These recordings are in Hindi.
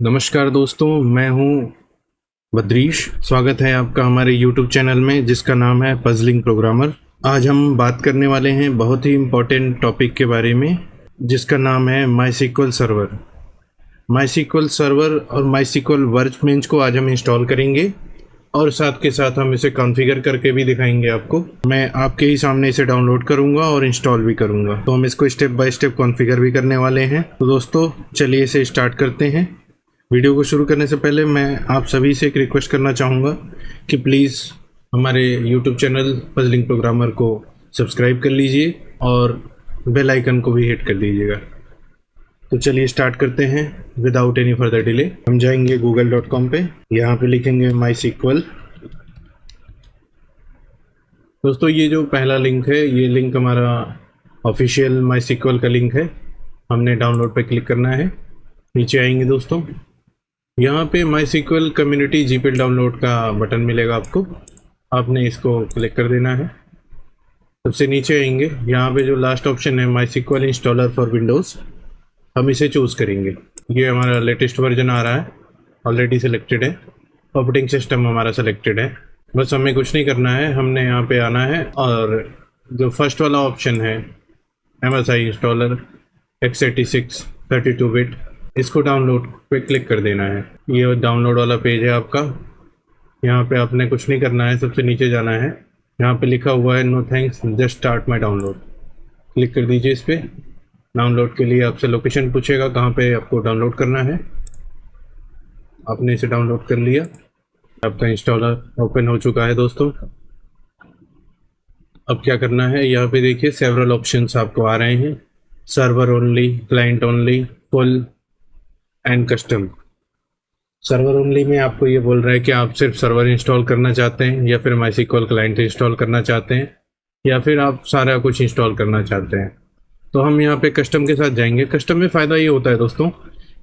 नमस्कार दोस्तों, मैं हूं बद्रीश। स्वागत है आपका हमारे YouTube चैनल में जिसका नाम है पजलिंग प्रोग्रामर। आज हम बात करने वाले हैं बहुत ही इम्पोर्टेंट टॉपिक के बारे में जिसका नाम है माईसीक्वल सर्वर। माईसीक्वल सर्वर और माईसीक्वल वर्कबेंच को आज हम इंस्टॉल करेंगे और साथ के साथ हम इसे कॉन्फ़िगर करके भी दिखाएंगे आपको। मैं आपके ही सामने इसे डाउनलोड करूंगा और इंस्टॉल भी करूंगा, तो हम इसको स्टेप बाय स्टेप कॉन्फ़िगर भी करने वाले हैं। तो दोस्तों चलिए इसे स्टार्ट करते हैं। वीडियो को शुरू करने से पहले मैं आप सभी से एक रिक्वेस्ट करना चाहूँगा कि प्लीज़ हमारे YouTube चैनल पजलिंग प्रोग्रामर को सब्सक्राइब कर लीजिए और बेल आइकन को भी हिट कर दीजिएगा। तो चलिए स्टार्ट करते हैं विदाउट एनी फर्दर डिले। हम जाएंगे google.com पे, यहाँ पे लिखेंगे माईसीक्वल। दोस्तों ये जो पहला लिंक है, ये लिंक हमारा ऑफिशियल माईसीक्वल का लिंक है। हमने डाउनलोड पे क्लिक करना है। नीचे आएंगे दोस्तों, यहाँ पे माईसीक्वल कम्युनिटी जीपिल डाउनलोड का बटन मिलेगा आपको। आपने इसको क्लिक कर देना है। सबसे नीचे आएंगे, यहाँ पे जो लास्ट ऑप्शन है माईसीक्वल इंस्टॉलर फॉर विंडोज़, हम इसे चूज़ करेंगे। ये हमारा लेटेस्ट वर्जन आ रहा है, ऑलरेडी सिलेक्टेड है। ऑपरेटिंग सिस्टम हमारा सिलेक्टेड है। बस हमें कुछ नहीं करना है, हमने यहाँ पे आना है और जो फर्स्ट वाला ऑप्शन है MSI इंस्टॉलर x86 32 बिट, इसको डाउनलोड पे क्लिक कर देना है। ये डाउनलोड वाला पेज है आपका। यहाँ पे आपने कुछ नहीं करना है, सबसे नीचे जाना है। यहाँ पे लिखा हुआ है no thanks, just start my download. Click कर दीजिए इस पर। डाउनलोड के लिए आपसे लोकेशन पूछेगा कहाँ पे आपको डाउनलोड करना है। आपने इसे डाउनलोड कर लिया, आपका इंस्टॉलर ओपन हो चुका है दोस्तों। अब क्या करना है, यहाँ पे देखिए सेवरल ऑप्शंस आपको आ रहे हैं, server only, client only, full and custom. Server only में आपको ये बोल रहा है कि आप सिर्फ सर्वर इंस्टॉल करना चाहते हैं या फिर माईसीक्वल क्लाइंट इंस्टॉल करना चाहते हैं या फिर आप सारा कुछ इंस्टॉल करना चाहते हैं। तो हम यहाँ पे कस्टम के साथ जाएंगे। कस्टम में फ़ायदा ये होता है दोस्तों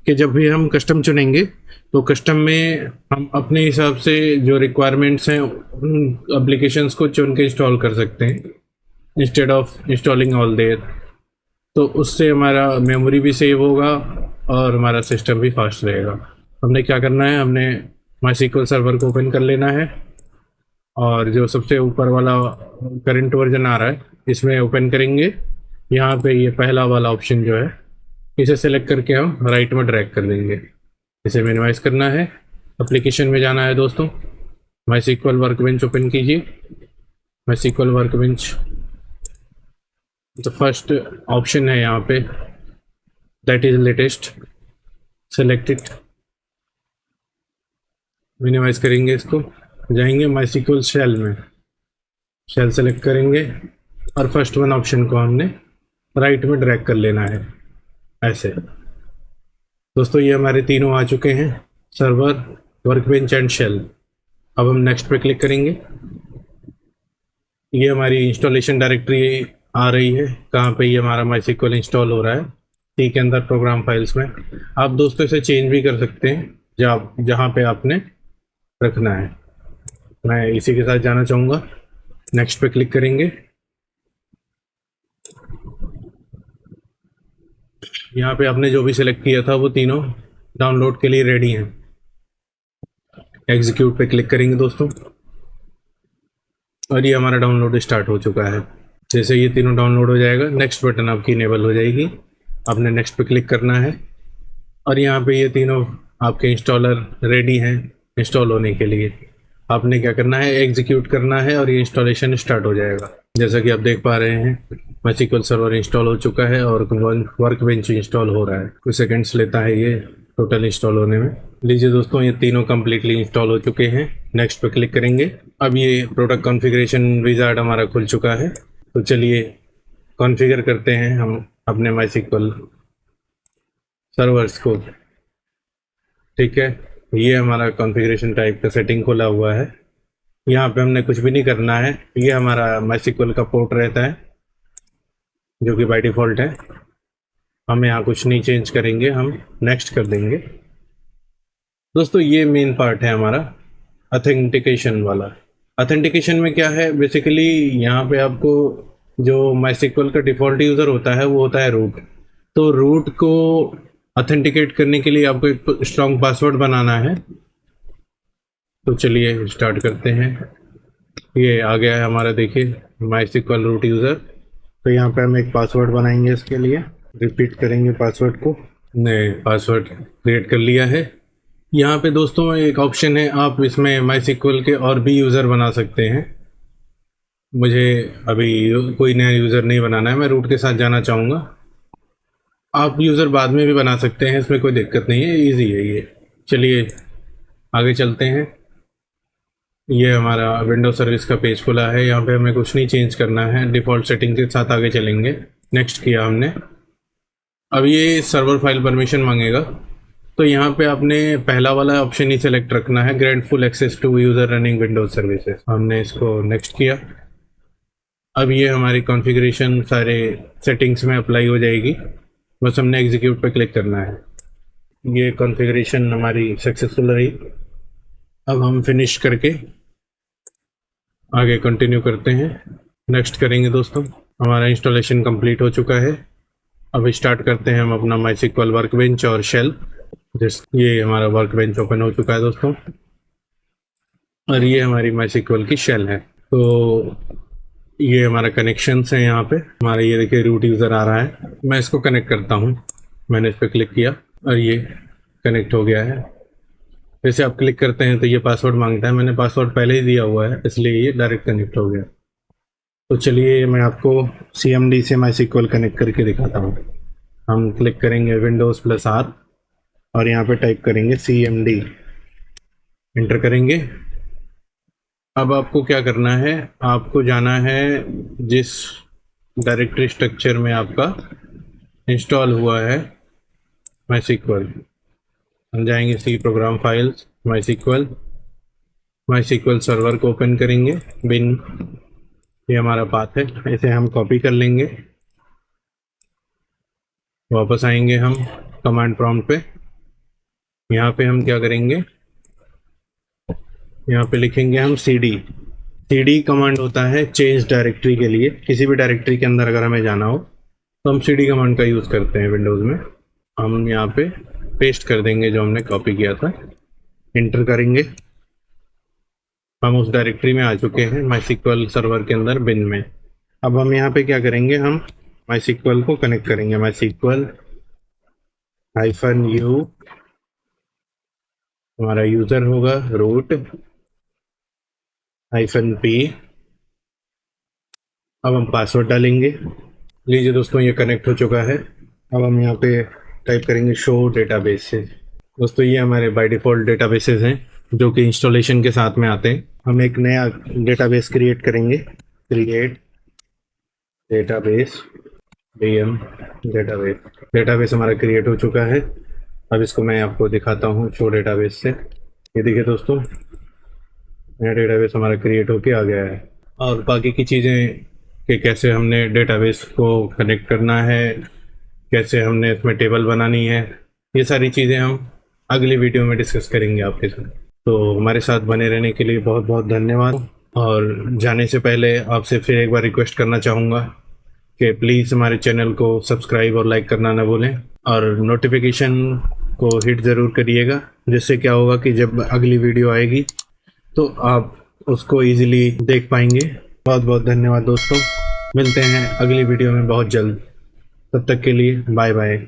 कि जब भी हम कस्टम चुनेंगे तो कस्टम में हम अपने हिसाब से जो रिक्वायरमेंट्स हैं उन एप्लीकेशंस को चुन के इंस्टॉल कर सकते हैं instead of installing all there. तो उससे हमारा मेमोरी भी सेव होगा और हमारा सिस्टम भी फास्ट रहेगा। हमने क्या करना है, हमने माईसीक्वल सर्वर को ओपन कर लेना है और जो सबसे ऊपर वाला करंट वर्जन आ रहा है इसमें ओपन करेंगे। यहाँ पे ये पहला वाला ऑप्शन जो है इसे सेलेक्ट करके हम राइट में ड्रैग कर देंगे। इसे मिनिमाइज करना है, एप्लीकेशन में जाना है दोस्तों, माईसीक्वल वर्कबेंच ओपन कीजिए। माईसीक्वल वर्कबेंच तो फर्स्ट ऑप्शन है यहाँ पे, that is latest, select it. Minimise करेंगे इसको, जाएंगे माईसीक्वल शेल में, शेल सेलेक्ट करेंगे और फर्स्ट वन ऑप्शन को हमने राइट में ड्रैग कर लेना है ऐसे। दोस्तों ये हमारे तीनों आ चुके हैं, सर्वर, वर्कबेंच एंड शेल। अब हम नेक्स्ट पे क्लिक करेंगे। ये हमारी इंस्टॉलेशन डायरेक्टरी आ रही है, कहाँ पे ये हमारा माईसीक्वल इंस्टॉल हो रहा है, सी के अंदर प्रोग्राम फाइल्स में। आप दोस्तों इसे चेंज भी कर सकते हैं जहाँ पे आपने रखना है। मैं इसी के साथ जाना चाहूँगा। नेक्स्ट पे क्लिक करेंगे। यहाँ पे आपने जो भी सिलेक्ट किया था वो तीनों डाउनलोड के लिए रेडी हैं। एग्जीक्यूट पे क्लिक करेंगे दोस्तों और ये हमारा डाउनलोड स्टार्ट हो चुका है। जैसे ये तीनों डाउनलोड हो जाएगा, नेक्स्ट बटन आपकी इनेबल हो जाएगी। आपने नेक्स्ट पे क्लिक करना है और यहाँ पे ये तीनों आपके इंस्टॉलर रेडी हैं इंस्टॉल होने के लिए। आपने क्या करना है, एग्जीक्यूट करना है और ये इंस्टॉलेशन स्टार्ट हो जाएगा। जैसा कि आप देख पा रहे हैं माईसीक्वल सर्वर इंस्टॉल हो चुका है और वर्कबेंच इंस्टॉल हो रहा है। कुछ सेकंड्स लेता है ये टोटल इंस्टॉल होने में। लीजिए दोस्तों, ये तीनों कम्प्लीटली इंस्टॉल हो चुके हैं। नेक्स्ट पे क्लिक करेंगे। अब ये प्रोडक्ट कॉन्फ़िगरेशन विज़ार्ड हमारा खुल चुका है। तो चलिए कॉन्फ़िगर करते हैं हम अपने माईसीक्वल सर्वर्स को। ठीक है, ये हमारा कॉन्फ़िगरेशन टाइप का सेटिंग खुला हुआ है। यहाँ पे हमने कुछ भी नहीं करना है। ये हमारा माईसीक्वल का पोर्ट रहता है जो कि बाय डिफ़ॉल्ट है। हम यहाँ कुछ नहीं चेंज करेंगे, हम नेक्स्ट कर देंगे। दोस्तों ये मेन पार्ट है हमारा ऑथेंटिकेशन वाला। ऑथेंटिकेशन में क्या है, बेसिकली यहाँ पे आपको जो माईसीक्वल का डिफ़ॉल्ट यूज़र होता है वो होता है रूट। तो रूट को ऑथेंटिकेट करने के लिए आपको एक स्ट्रॉन्ग पासवर्ड बनाना है। तो चलिए स्टार्ट करते हैं। ये आ गया है हमारा, देखिए MySQL रूट यूज़र। तो यहाँ पे हम एक पासवर्ड बनाएंगे, इसके लिए रिपीट करेंगे पासवर्ड को। ने पासवर्ड क्रिएट कर लिया है। यहाँ पे दोस्तों एक ऑप्शन है, आप इसमें MySQL के और भी यूज़र बना सकते हैं। मुझे अभी कोई नया यूज़र नहीं बनाना है, मैं रूट के साथ जाना चाहूँगा। आप यूज़र बाद में भी बना सकते हैं, इसमें कोई दिक्कत नहीं है, इजी है ये। चलिए आगे चलते हैं। ये हमारा विंडो सर्विस का पेज खुला है। यहाँ पे हमें कुछ नहीं चेंज करना है, डिफ़ॉल्ट सेटिंग के साथ आगे चलेंगे। नेक्स्ट किया हमने। अब ये सर्वर फाइल परमिशन मांगेगा, तो यहाँ पे आपने पहला वाला ऑप्शन ही सेलेक्ट रखना है, grant full access to user running Windows services. हमने इसको नेक्स्ट किया। अब ये हमारी कॉन्फ़िगरेशन सारे सेटिंग्स में अप्लाई हो जाएगी, बस हमने एग्जीक्यूट पे क्लिक करना है। ये कॉन्फ़िगरेशन हमारी सक्सेसफुल रही। अब हम फिनिश करके आगे कंटिन्यू करते हैं। नेक्स्ट करेंगे दोस्तों। हमारा इंस्टॉलेशन कंप्लीट हो चुका है। अब स्टार्ट करते हैं हम अपना MySQL वर्कबेंच और शेल। ये हमारा वर्कबेंच ओपन हो चुका है दोस्तों, और ये हमारी MySQL की शेल है। तो ये हमारा कनेक्शंस है। यहाँ पे हमारा ये देखिए रूट यूज़र आ रहा है, मैं इसको कनेक्ट करता हूँ। मैंने इस पर क्लिक किया और ये कनेक्ट हो गया है। जैसे आप क्लिक करते हैं तो ये पासवर्ड मांगता है, मैंने पासवर्ड पहले ही दिया हुआ है, इसलिए ये डायरेक्ट कनेक्ट हो गया। तो चलिए मैं आपको CMD से MySQL कनेक्ट करके दिखाता हूँ। हम क्लिक करेंगे विंडोज़ +R और यहाँ पे टाइप करेंगे CMD, इंटर करेंगे। अब आपको क्या करना है, आपको जाना है जिस डायरेक्टरी स्ट्रक्चर में आपका इंस्टॉल हुआ है MySQL। हम जाएंगे C program files, MySQL server को ओपन करेंगे, बिन, ये हमारा पाथ है, इसे हम कॉपी कर लेंगे। वापस आएंगे हम कमांड प्रॉम्प्ट पे। यहाँ पे हम क्या करेंगे, यहाँ पे लिखेंगे हम CD कमांड होता है चेंज डायरेक्टरी के लिए। किसी भी डायरेक्टरी के अंदर अगर हमें जाना हो तो हम CD कमांड का यूज़ करते हैं विंडोज़ में। हम यहाँ पे पेस्ट कर देंगे जो हमने कॉपी किया था, इंटर करेंगे। हम उस डायरेक्टरी में आ चुके हैं MySQL सर्वर के अंदर बिन में। अब हम यहाँ पे क्या करेंगे, हम MySQL को कनेक्ट करेंगे। MySQL -u, हमारा यूज़र होगा रूट -p। अब हम पासवर्ड डालेंगे। लीजिए दोस्तों ये कनेक्ट हो चुका है। अब हम यहाँ पे टाइप करेंगे शो डेटाबेसेस। दोस्तों ये हमारे बाय डिफ़ॉल्ट डेटाबेसेस हैं जो कि इंस्टॉलेशन के साथ में आते हैं। हम एक नया डेटाबेस क्रिएट करेंगे, क्रिएट डेटाबेस DM डेटाबेस हमारा क्रिएट हो चुका है। अब इसको मैं आपको दिखाता हूँ शो डेटाबेस से। ये देखिए दोस्तों, नया डेटाबेस हमारा क्रिएट होके आ गया है। और बाकी की चीज़ें कि कैसे हमने डेटाबेस को कनेक्ट करना है, कैसे हमने इसमें टेबल बनानी है, ये सारी चीज़ें हम अगली वीडियो में डिस्कस करेंगे आपके साथ। तो हमारे साथ बने रहने के लिए बहुत बहुत धन्यवाद। और जाने से पहले आपसे फिर एक बार रिक्वेस्ट करना चाहूँगा कि प्लीज़ हमारे चैनल को सब्सक्राइब और लाइक करना ना भूलें, और नोटिफिकेशन को हिट ज़रूर करिएगा, जिससे क्या होगा कि जब अगली वीडियो आएगी तो आप उसको ईज़िली देख पाएंगे। बहुत बहुत धन्यवाद दोस्तों, मिलते हैं अगली वीडियो में बहुत जल्द। तब तक के लिए बाय बाय।